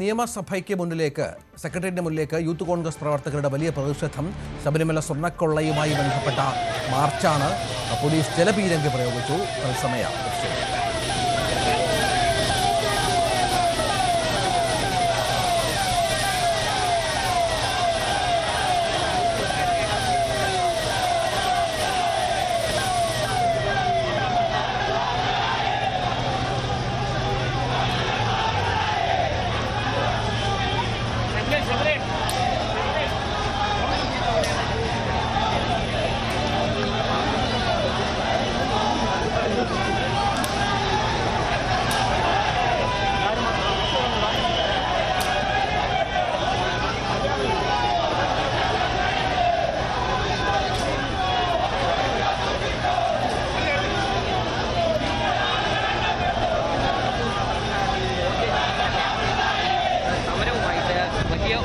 നിയമസഭയ്ക്ക് മുന്നിലേക്ക് സെക്രട്ടേറിയറ്റിന് മുന്നിലേക്ക് യൂത്ത് കോൺഗ്രസ് പ്രവർത്തകരുടെ വലിയ പ്രതിഷേധം ശബരിമല സ്വർണ്ണക്കൊള്ളയുമായി ബന്ധപ്പെട്ട മാർച്ചാണ്. പോലീസ് ജലപീരങ്കി പ്രയോഗിച്ചു. തത്സമയ ദൃശ്യം.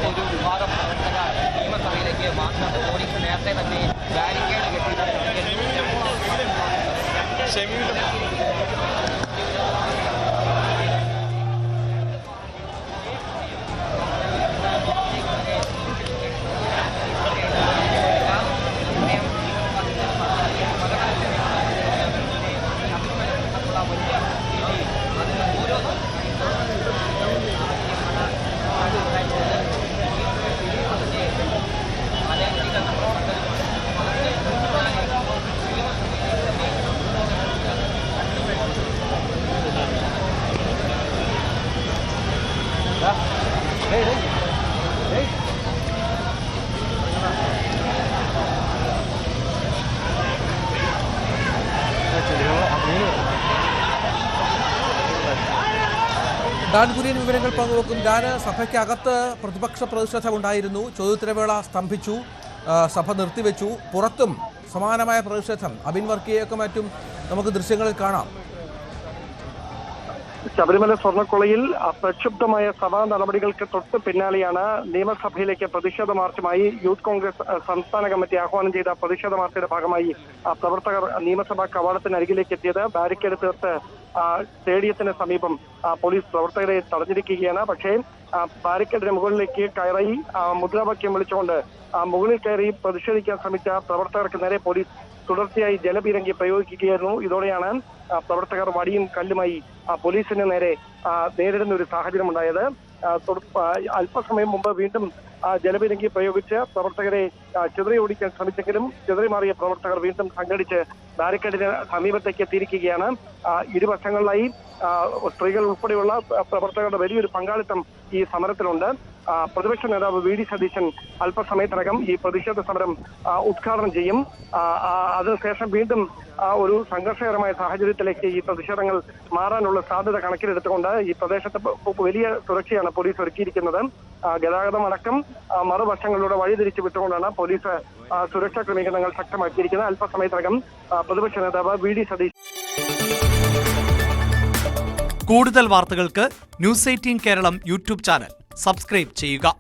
ഒരു വിഭാഗം പ്രവർത്തകർ നിയമസഭയിലേക്ക് മാർച്ച് പോലീസ് നേരത്തെ തന്നെ ബാരിക്കേഡ് ഡാൻ കുര്യൻ വിവരങ്ങൾ പങ്കുവെക്കും. ഡാന്, സഭയ്ക്കകത്ത് പ്രതിപക്ഷ പ്രതിഷേധമുണ്ടായിരുന്നു. ചോദ്യോത്തരവേള സ്തംഭിച്ചു, സഭ നിർത്തിവെച്ചു. പുറത്തും സമാനമായ പ്രതിഷേധം അബിൻ വർക്കിയെയൊക്കെ മറ്റും നമുക്ക് ദൃശ്യങ്ങളിൽ കാണാം. ശബരിമല സ്വർണ്ണക്കൊളയിൽ പ്രക്ഷുബ്ധമായ സഭാ നടപടികൾക്ക് തൊട്ട് പിന്നാലെയാണ് നിയമസഭയിലേക്ക് പ്രതിഷേധ മാർച്ചുമായി യൂത്ത് കോൺഗ്രസ് സംസ്ഥാന കമ്മിറ്റി ആഹ്വാനം ചെയ്ത പ്രതിഷേധ മാർച്ചിന്റെ ഭാഗമായി പ്രവർത്തകർ നിയമസഭാ കവാടത്തിനരികിലേക്ക് എത്തിയത്. ബാരിക്കേഡ് തീർത്ത് സ്റ്റേഡിയത്തിന് സമീപം പോലീസ് പ്രവർത്തകരെ തടഞ്ഞിരിക്കുകയാണ്. പക്ഷേ ബാരിക്കേഡിന് മുകളിലേക്ക് കയറി മുദ്രാവാക്യം വിളിച്ചുകൊണ്ട് മുകളിൽ കയറി പ്രതിഷേധിക്കാൻ ശ്രമിച്ച പ്രവർത്തകർക്ക് നേരെ പോലീസ് തുടർച്ചയായി ജലപീരങ്കി പ്രയോഗിക്കുകയായിരുന്നു. ഇതോടെയാണ് പ്രവർത്തകർ വടിയും കല്ലുമായി പോലീസിന് നേരെ നേരിടുന്ന ഒരു സാഹചര്യം ഉണ്ടായത്. അല്പസമയം മുമ്പ് വീണ്ടും ജലപീരങ്കി പ്രയോഗിച്ച് പ്രവർത്തകരെ ചിതറി ഓടിക്കാൻ ശ്രമിച്ചെങ്കിലും ചിതറിമാറിയ പ്രവർത്തകർ വീണ്ടും സംഘടിച്ച് ബാരിക്കേഡിന് സമീപത്തേക്ക് എത്തിയിരിക്കുകയാണ്. ഇരുവശങ്ങളിലായി സ്ത്രീകൾ ഉൾപ്പെടെയുള്ള പ്രവർത്തകരുടെ വലിയൊരു പങ്കാളിത്തം ഈ സമരത്തിലുണ്ട്. പ്രതിപക്ഷ നേതാവ് വി ഡി സതീശൻ അല്പസമയത്തിനകം ഈ പ്രതിഷേധ സമരം ഉദ്ഘാടനം ചെയ്യും. അതിനുശേഷം വീണ്ടും ഒരു സംഘർഷകരമായ സാഹചര്യത്തിലേക്ക് ഈ പ്രതിഷേധങ്ങൾ മാറാനുള്ള സാധ്യത കണക്കിലെടുത്തുകൊണ്ട് ഈ പ്രദേശത്ത് വലിയ സുരക്ഷയാണ് പോലീസ് ഒരുക്കിയിരിക്കുന്നത്. ഗതാഗതം അടക്കം മറുവശങ്ങളിലൂടെ വഴിതിരിച്ചു വിട്ടുകൊണ്ടാണ് പോലീസ് സുരക്ഷാ ക്രമീകരണങ്ങൾ ശക്തമാക്കിയിരിക്കുന്നത്. അല്പസമയത്തിനകം പ്രതിപക്ഷ നേതാവ് വി ഡി സതീശൻ. കൂടുതൽ വാർത്തകൾക്ക് news 18 Keralam YouTube channel subscribe ചെയ്യുക.